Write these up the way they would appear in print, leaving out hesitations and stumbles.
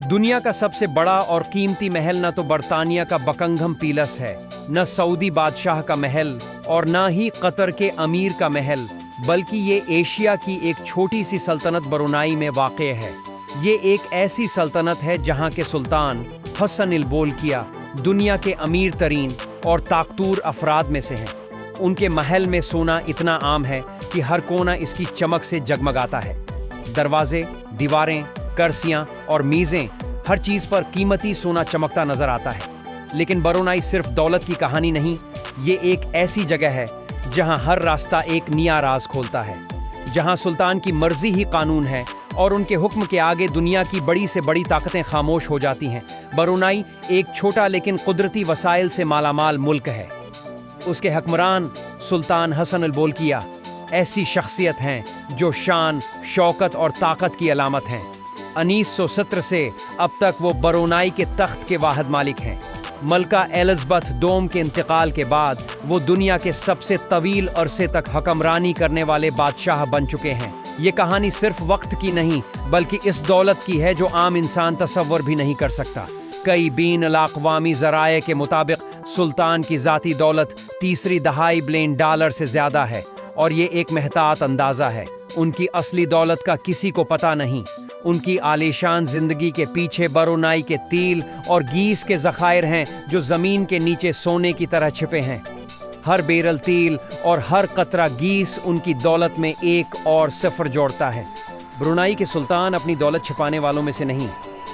दुनिया का सबसे बड़ा और कीमती महल न तो बरतानिया का बकिंघम पैलेस है, न सऊदी बादशाह का महल और न ही कतर के अमीर का महल, बल्कि ये एशिया की एक छोटी सी सल्तनत ब्रुनाई में वाक़ है। ये एक ऐसी सल्तनत है जहाँ के सुल्तान हसन अल बोलकिया दुनिया के अमीर तरीन और ताकतूर अफराद में से हैं। उनके महल में सोना इतना आम है कि हर कोना इसकी चमक से जगमगाता है। दरवाजे, दीवारें, कुर्सियां और मेज़ें, हर चीज़ पर कीमती सोना चमकता नजर आता है। लेकिन ब्रुनाई सिर्फ दौलत की कहानी नहीं, ये एक ऐसी जगह है जहां हर रास्ता एक नया राज खोलता है, जहां सुल्तान की मर्जी ही कानून है और उनके हुक्म के आगे दुनिया की बड़ी से बड़ी ताकतें खामोश हो जाती हैं। ब्रुनाई एक छोटा लेकिन कुदरती वसाइल से मालामाल मुल्क है। उसके हुक्मरान सुल्तान हसन अल बोलकिया ऐसी शख्सियत हैं जो शान, शौकत और ताकत की अलामत हैं। 1970 से अब तक वो ब्रुनाई के तख्त के वाहिद मालिक हैं। मलका एलिज़ाबेथ दोम के इंतकाल के बाद वो दुनिया के सबसे तवील अरसे तक हुक्मरानी करने वाले बादशाह बन चुके हैं। ये कहानी सिर्फ वक्त की नहीं, बल्कि इस दौलत की है जो आम इंसान तसव्वुर भी नहीं कर सकता। कई बीन अल-अक़वामी ज़राए के मुताबिक सुल्तान की ज़ाती दौलत तीसरी दहाई $2 बिलियन से ज़्यादा है और ये एक महतात अंदाज़ा है। उनकी असली दौलत का किसी को पता नहीं। उनकी आलीशान जिंदगी के पीछे ब्रुनाई के तिल और गीस के ज़खायर हैं जो ज़मीन के नीचे सोने की तरह छिपे हैं। हर बेरल तिल और हर कतरा गीस उनकी दौलत में एक और सिफर जोड़ता है। ब्रुनाई के सुल्तान अपनी दौलत छिपाने वालों में से नहीं।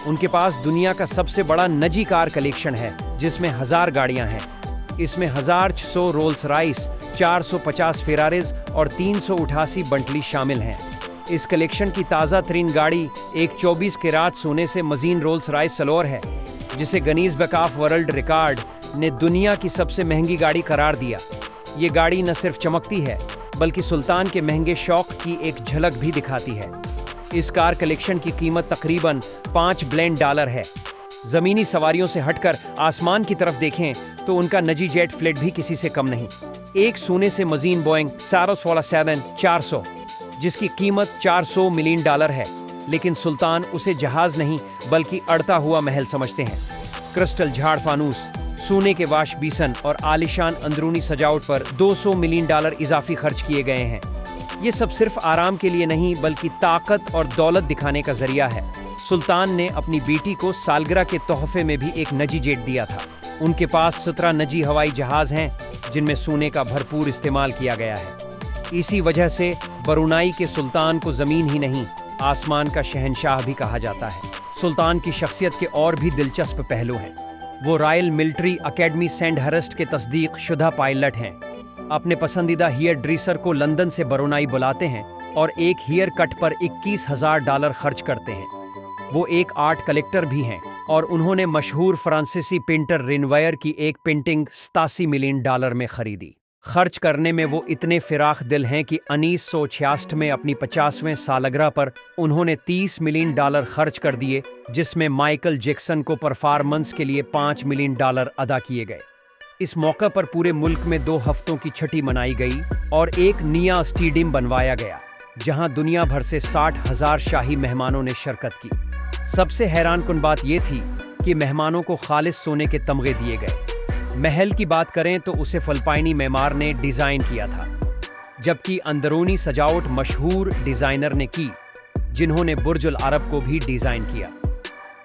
उनके पास दुनिया का सबसे बड़ा निजी कार कलेक्शन है जिसमें 1000 गाड़ियां हैं। इसमें 1600 रोल्स रॉयस, 450 फेरारीज और 388 बंटली शामिल हैं। इस कलेक्शन की ताज़ा तरीन गाड़ी एक 24 कैराट सोने से मज़ीन रोल्स रॉयस सलोर है, जिसे Guinness book of world record ने दुनिया की सबसे महंगी गाड़ी करार दिया। ये गाड़ी न सिर्फ चमकती है बल्कि सुल्तान के महंगे शौक की एक झलक भी दिखाती है। इस कार कलेक्शन की कीमत तकरीबन $5 बिलियन है। ज़मीनी सवारियों से हटकर आसमान की तरफ देखें तो उनका निजी जेट फ्लाइट भी किसी से कम नहीं। एक सोने से मज़ीन बोइंग सारसवाला 7-400 जिसकी कीमत $400 मिलियन है, लेकिन सुल्तान उसे जहाज नहीं बल्कि अड़ता हुआ महल समझते हैं। क्रिस्टल झाड़ फानूस, सोने के वाश बीसन और आलिशान अंदरूनी सजावट पर $200 मिलियन इजाफी खर्च किए गए हैं। ये सब सिर्फ आराम के लिए नहीं बल्कि ताकत और दौलत दिखाने का जरिया है। सुल्तान ने अपनी बेटी को सालगिरह के तोहफे में भी एक निजी जेट दिया था। उनके पास 17 निजी हवाई जहाज हैं जिनमें सोने का भरपूर इस्तेमाल किया गया है। इसी वजह से ब्रुनाई के सुल्तान को ज़मीन ही नहीं, आसमान का शहंशाह भी कहा जाता है। सुल्तान की शख्सियत के और भी दिलचस्प पहलू हैं। वो रॉयल मिलिट्री अकेडमी सैंडहर्स्ट के तस्दीक शुदा पायलट हैं। अपने पसंदीदा हेयर ड्रेसर को लंदन से ब्रुनाई बुलाते हैं और एक हेयर कट पर $21,000 खर्च करते हैं। वो एक आर्ट कलेक्टर भी हैं और उन्होंने मशहूर फ्रांसीसी पेंटर रेनोयर की एक पेंटिंग $87 मिलियन में खरीदी। खर्च करने में वो इतने फिराख दिल हैं कि 1966 में अपनी 50वें सालगिरह पर उन्होंने $30 मिलियन खर्च कर दिए, जिसमें माइकल जैक्सन को परफॉर्मेंस के लिए $5 मिलियन अदा किए गए। इस मौका पर पूरे मुल्क में 2 हफ्तों की छठी मनाई गई और एक नया स्टेडियम बनवाया गया जहां दुनिया भर से 60,000 शाही मेहमानों ने शिरकत की। सबसे हैरानकुन बात यह थी कि मेहमानों को खालिस सोने के तमगे दिए गए। महल की बात करें तो उसे फिलिपाइनी मेमार ने डिज़ाइन किया था, जबकि अंदरूनी सजावट मशहूर डिज़ाइनर ने की जिन्होंने बुर्ज अल अरब को भी डिज़ाइन किया।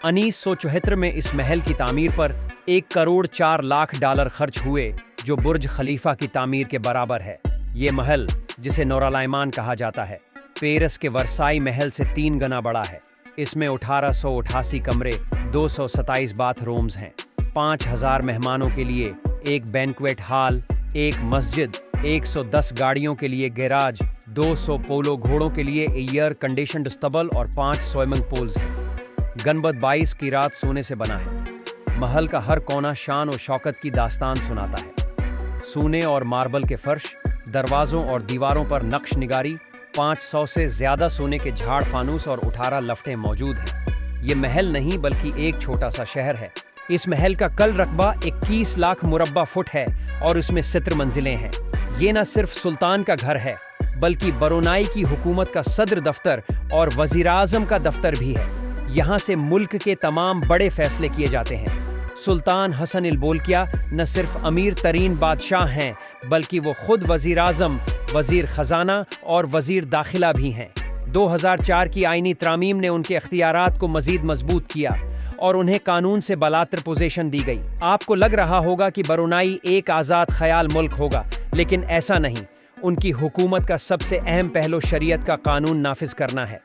1974 में इस महल की तामीर पर $1,04,00,000 खर्च हुए, जो बुर्ज खलीफा की तामीर के बराबर है। ये महल, जिसे नूर-ए-ज़मान कहा जाता है, पेरिस के वर्साई महल से 3 गुना बड़ा है। इसमें 1888 कमरे, 227 बाथरूम्स हैं, 5000 मेहमानों के लिए एक बैंक्वेट हॉल, एक मस्जिद, 110 गाड़ियों के लिए गैराज, 200 पोलो घोड़ों के लिए एयर कंडीशनड स्टबल और 5 स्विमिंग पूल्स हैं। गनबद 22 की रात सोने से बना है। महल का हर कोना शान और शौकत की दास्तान सुनाता है। सोने और मार्बल के फर्श, दरवाज़ों और दीवारों पर नक्श निगारी, 500 से ज़्यादा सोने के झाड़ फानूस और 18 लफ्टें मौजूद हैं। ये महल नहीं बल्कि एक छोटा सा शहर है। इस महल का कुल रकबा 21 लाख मुरब्बा फुट है और इसमें 70 मंजिलें हैं। ये न सिर्फ सुल्तान का घर है बल्कि ब्रुनाई की हुकूमत का सदर दफ्तर और वज़ीर आज़म का दफ्तर भी है। यहाँ से मुल्क के तमाम बड़े फैसले किए जाते हैं। सुल्तान हसन अल-बोलकिया न सिर्फ अमीर तरीन बादशाह हैं, बल्कि वो खुद वज़ीर आज़म, वज़ीर ख़जाना और वज़ीर दाखिला भी हैं। 2004 की आईनी तरामीम ने उनके इख्तियारात को मज़ीद मजबूत किया और उन्हें कानून से बालातर पोजीशन दी गई। आपको लग रहा होगा कि ब्रुनाई एक आज़ाद ख्याल मुल्क होगा, लेकिन ऐसा नहीं। उनकी हुकूमत का सबसे अहम पहलू शरीयत का कानून नाफिज करना है।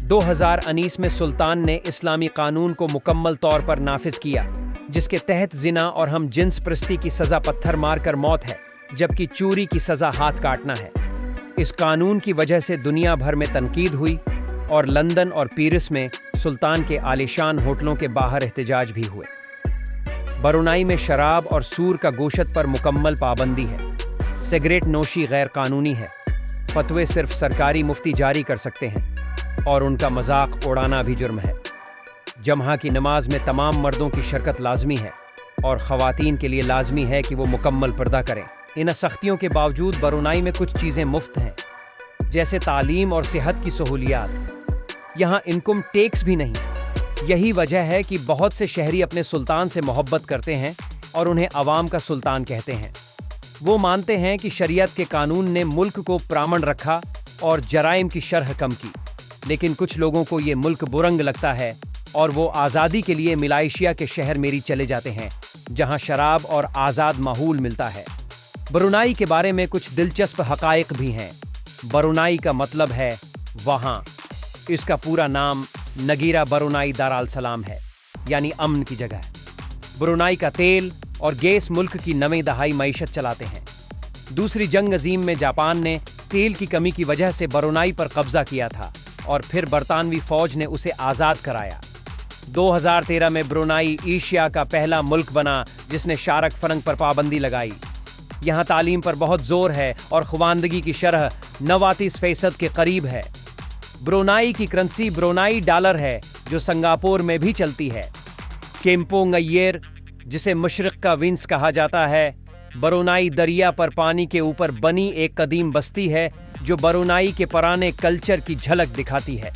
2019 में सुल्तान ने इस्लामी कानून को मुकम्मल तौर पर नाफिज किया, जिसके तहत जिना और हम जिन्स परस्ती की सज़ा पत्थर मारकर मौत है, जबकि चोरी की सज़ा हाथ काटना है। इस कानून की वजह से दुनिया भर में तनकीद हुई और लंदन और पेरिस में सुल्तान के आलीशान होटलों के बाहर एहतजाज भी हुए। ब्रुनाई में शराब और सूर का गोश्त पर मुकम्मल पाबंदी है। सिगरेट नोशी गैर कानूनी है। फतवे सिर्फ सरकारी मुफ्ती जारी कर सकते हैं और उनका मजाक उड़ाना भी जुर्म है। जमहा की नमाज में तमाम मर्दों की शिरकत लाजमी है और ख़वातीन के लिए लाजमी है कि वो मुकम्मल पर्दा करें। इन सख्तियों के बावजूद ब्रुनाई में कुछ चीज़ें मुफ्त हैं, जैसे तालीम और सेहत की सहूलियात। यहाँ इनकम टैक्स भी नहीं। यही वजह है कि बहुत से शहरी अपने सुल्तान से मोहब्बत करते हैं और उन्हें अवाम का सुल्तान कहते हैं। वो मानते हैं कि शरीयत के कानून ने मुल्क को प्रामण रखा और जराइम की शरह कम की। लेकिन कुछ लोगों को ये मुल्क बुरंग लगता है और वो आज़ादी के लिए मलेशिया के शहर मेरी चले जाते हैं, जहाँ शराब और आज़ाद माहौल मिलता है। ब्रुनाई के बारे में कुछ दिलचस्प हक़ाइक़ भी हैं। ब्रुनाई का मतलब है वहाँ। इसका पूरा नाम नगीरा ब्रुनाई दारुल सलाम है, यानी अमन की जगह। ब्रुनाई का तेल और गैस मुल्क की 9वीं दहाई मईशत चलाते हैं। दूसरी जंग अजीम में जापान ने तेल की कमी की वजह से ब्रुनाई पर कब्जा किया था और फिर बरतानवी फौज ने उसे आज़ाद कराया। 2013 में ब्रुनाई एशिया का पहला मुल्क बना जिसने शारक फरंग पर पाबंदी लगाई। यहाँ तालीम पर बहुत जोर है और ख़वानदगी की शरह 39% के करीब है। ब्रुनाई की करेंसी ब्रुनाई डॉलर है, जो सिंगापुर में भी चलती है। केम्पोंग अय्यर, जिसे मशरिक़ का विंस कहा जाता है, ब्रुनाई दरिया पर पानी के ऊपर बनी एक कदीम बस्ती है जो ब्रुनाई के पुराने कल्चर की झलक दिखाती है।